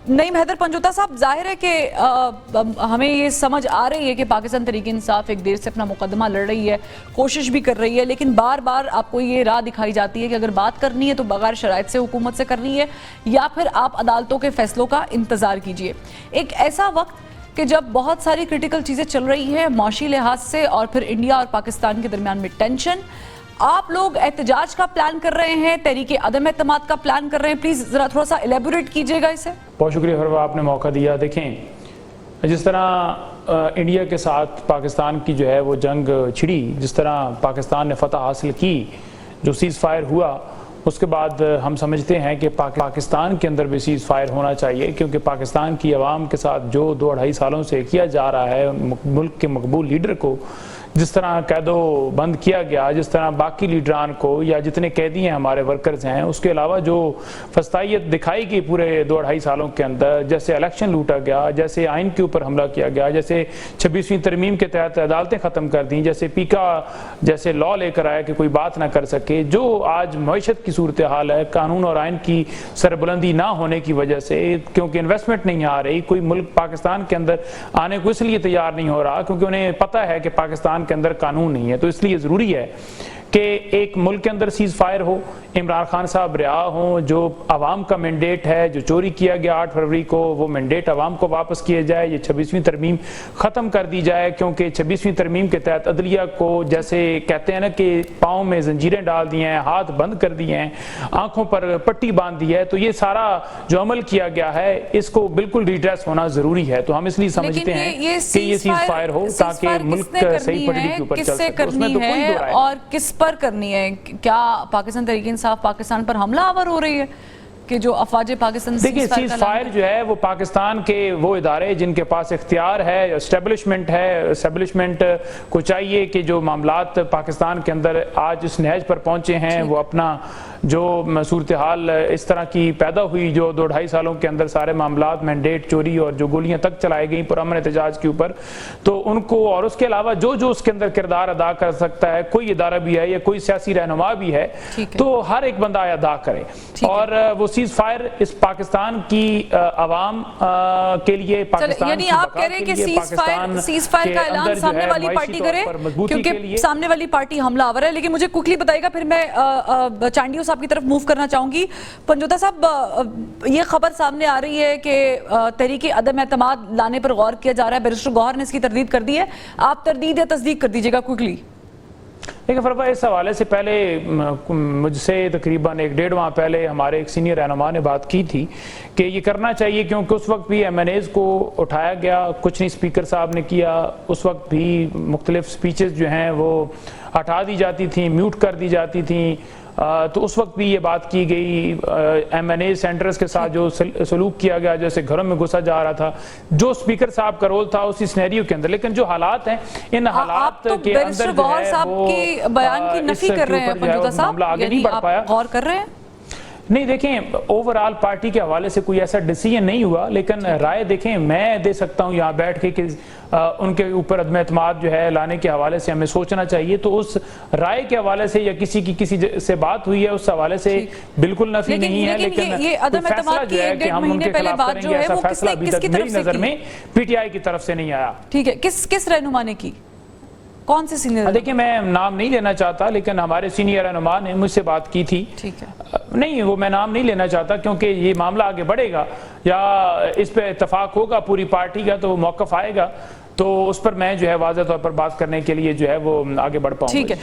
نعیم حیدر پنجوتا صاحب، ظاہر ہے کہ ہمیں یہ سمجھ آ رہی ہے کہ پاکستان تحریک انصاف ایک دیر سے اپنا مقدمہ لڑ رہی ہے، کوشش بھی کر رہی ہے، لیکن بار بار آپ کو یہ راہ دکھائی جاتی ہے کہ اگر بات کرنی ہے تو بغیر شرائط سے حکومت سے کرنی ہے، یا پھر آپ عدالتوں کے فیصلوں کا انتظار کیجئے۔ ایک ایسا وقت کہ جب بہت ساری کرٹیکل چیزیں چل رہی ہیں معاشی لحاظ سے، اور پھر انڈیا اور پاکستان کے درمیان میں ٹینشن، آپ لوگ احتجاج کا پلان کر رہے ہیں، تحریک عدم اعتماد کا پلان کر رہے ہیں، پلیز ذرا تھوڑا سا ایلیبوریٹ کیجئے گا اسے۔ بہت شکریہ فروا، آپ نے موقع دیا۔ دیکھیں، جس طرح انڈیا کے ساتھ پاکستان کی جو ہے وہ جنگ چھڑی، جس طرح پاکستان نے فتح حاصل کی، جو سیز فائر ہوا، اس کے بعد ہم سمجھتے ہیں کہ پاکستان کے اندر بھی سیز فائر ہونا چاہیے، کیونکہ پاکستان کی عوام کے ساتھ جو 2-2.5 سالوں سے کیا جا رہا ہے، ملک کے مقبول لیڈر کو جس طرح قید و بند کیا گیا، جس طرح باقی لیڈران کو یا جتنے قیدی ہیں ہمارے ورکرز ہیں، اس کے علاوہ جو فسطائیت دکھائی گئی پورے 2-2.5 سالوں کے اندر، جیسے الیکشن لوٹا گیا، جیسے آئین کے اوپر حملہ کیا گیا، جیسے 26ویں ترمیم کے تحت عدالتیں ختم کر دیں، جیسے پیکا جیسے لا لے کر آیا کہ کوئی بات نہ کر سکے، جو آج معیشت کی صورتحال ہے قانون اور آئین کی سربلندی نہ ہونے کی وجہ سے، کیونکہ انویسٹمنٹ نہیں آ رہی، کوئی ملک پاکستان کے اندر آنے کو اس لیے تیار نہیں ہو رہا کیونکہ انہیں پتہ ہے کہ پاکستان کے اندر قانون نہیں ہے، تو اس لیے ضروری ہے کہ ایک ملک کے اندر سیز فائر ہو، عمران خان صاحب رہا ہوں، جو عوام کا مینڈیٹ ہے، جو چوری کیا گیا 8 فروری کو، وہ مینڈیٹ عوام کو واپس کیا جائے، یہ 26ویں ترمیم ختم کر دی جائے، کیونکہ 26ویں ترمیم کے تحت عدلیہ کو جیسے کہتے ہیں نا کہ پاؤں میں زنجیریں ڈال دی ہیں، ہاتھ بند کر دیے ہیں، آنکھوں پر پٹی باندھ دی ہے، تو یہ سارا جو عمل کیا گیا ہے اس کو بالکل ریڈریس ہونا ضروری ہے، تو ہم اس لیے سمجھتے ہیں کہ یہ سیز فائر ہو تاکہ ملک صحیح پٹڑی کے اوپر چل سکے، اس میں تو کوئی دو رائے اور کس پر کرنی ہے؟ کیا پاکستان تحریک انصاف پاکستان پر حملہ آور ہو رہی ہے کہ جو افواج پاکستان دیکھیں سیز فائر جو ہے وہ پاکستان کے وہ ادارے جن کے پاس اختیار ہے، اسٹیبلشمنٹ کو چاہیے کہ جو معاملات پاکستان کے اندر آج اس نہج پر پہنچے ہیں وہ اپنا جو صورتحال اس طرح کی پیدا ہوئی جو 2-2.5 سالوں کے اندر سارے معاملات مینڈیٹ چوری اور جو گولیاں تک چلائی گئیں پرامن احتجاج کے اوپر، تو ان کو اور اس کے علاوہ جو اس کے اندر کردار ادا کر سکتا ہے، کوئی ادارہ بھی ہے یا کوئی سیاسی رہنما بھی ہے تو ہر ایک بندہ ادا کرے، اور وہ سیز فائر اس پاکستان کی عوام کے لیے، پاکستان کی بقا کے لیے، پاکستان سیز فائر کا اعلان سامنے والی پارٹی کرے کیونکہ سامنے والی پارٹی حملہ آور ہے۔ لیکن مجھے کوکلی بتائے گا، پھر میں چانڈیو صاحب کی طرف موو کرنا چاہوں گی۔ پنجوتا صاحب، یہ خبر سامنے آ رہی ہے کہ تحریک عدم اعتماد لانے پر غور کیا جا رہا ہے، بیرسٹر گوہر نے اس کی تردید کر دی ہے، آپ تردید یا تصدیق کر دیجئے گا کوکلی۔ دیکھیں فروا، اس حوالے سے پہلے مجھ سے تقریباً 1-1.5 ماہ پہلے ہمارے ایک سینئر رہنما نے بات کی تھی کہ یہ کرنا چاہیے، کیونکہ اس وقت بھی MNAs کو اٹھایا گیا، کچھ نہیں اسپیکر صاحب نے کیا، اس وقت بھی مختلف سپیچز جو ہیں وہ ہٹا دی جاتی تھیں، میوٹ کر دی جاتی تھیں، تو اس وقت بھی یہ بات کی گئی، MNA سینٹرز کے ساتھ جو سلوک کیا گیا، جیسے گھروں میں گھسا جا رہا تھا، جو اسپیکر صاحب کا رول تھا اسی سینیریو کے اندر، لیکن جو حالات ہیں ان حالات کے اندر جو ہے وہ بیان کی نفی کر رہے ہیں پنجوتا صاحب، یعنی آپ غور کر رہے ہیں؟ نہیں، دیکھیں اوورآل پارٹی کے حوالے سے کوئی ایسا ڈیسیجن نہیں ہوا، لیکن رائے دیکھیں میں دے سکتا ہوں یہاں بیٹھ کے کہ ان کے اوپر عدم اعتماد جو ہے لانے کے حوالے سے ہمیں سوچنا چاہیے، تو اس رائے کے حوالے سے یا کسی سے بات ہوئی ہے اس حوالے سے بالکل نفی نہیں ہے، لیکن فیصلہ جو ہے کہ ہم ان کے خلاف کریں گے ایسا فیصلہ ابھی تک میری نظر میں PTI کی طرف سے نہیں آیا۔ ٹھیک ہے، کس رہنما نے کی؟ کون سے سینئر؟ دیکھیں میں نام نہیں لینا چاہتا، لیکن ہمارے سینئر رہنما نے مجھ سے بات کی تھی، نہیں وہ میں نام نہیں لینا چاہتا کیونکہ یہ معاملہ آگے بڑھے گا یا اس پہ اتفاق ہوگا پوری پارٹی کا تو موقف آئے گا، تو اس پر میں جو ہے واضح طور پر بات کرنے کے لیے جو ہے وہ آگے بڑھ پاؤں گا۔